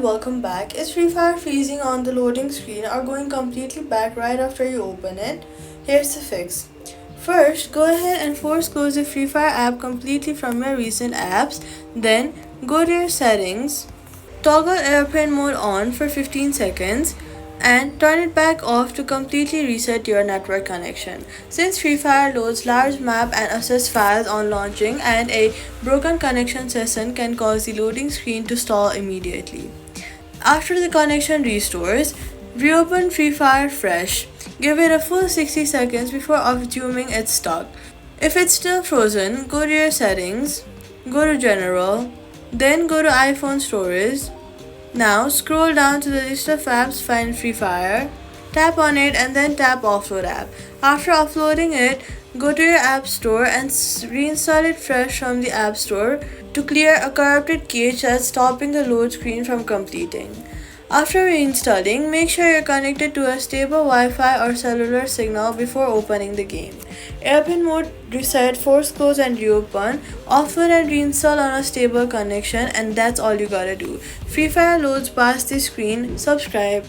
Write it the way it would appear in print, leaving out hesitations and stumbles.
everyone, welcome back. Is Free Fire freezing on the loading screen or going completely back right after you open it? Here's the fix. First, go ahead and force close the Free Fire app completely from your recent apps. Then, go to your settings, toggle airplane mode on for 15 seconds, and turn it back off to completely reset your network connection. Since Free Fire loads large map and assess files on launching, and a broken connection session can cause the loading screen to stall immediately. After the connection restores, reopen Free Fire fresh. Give it a full 60 seconds before assuming it's stuck. If it's still frozen, go to your settings, go to General, then go to iPhone Storage. Now scroll down to the list of apps, find Free Fire, tap on it and then tap Offload app. After offloading it, go to your app store and reinstall it fresh from the app store to clear a corrupted cache that's stopping the load screen from completing. After reinstalling, make sure you're connected to a stable Wi-Fi or cellular signal before opening the game. Airplane mode reset, force close and reopen, offload and reinstall on a stable connection, and that's all you gotta do. Free Fire loads past the screen. Subscribe.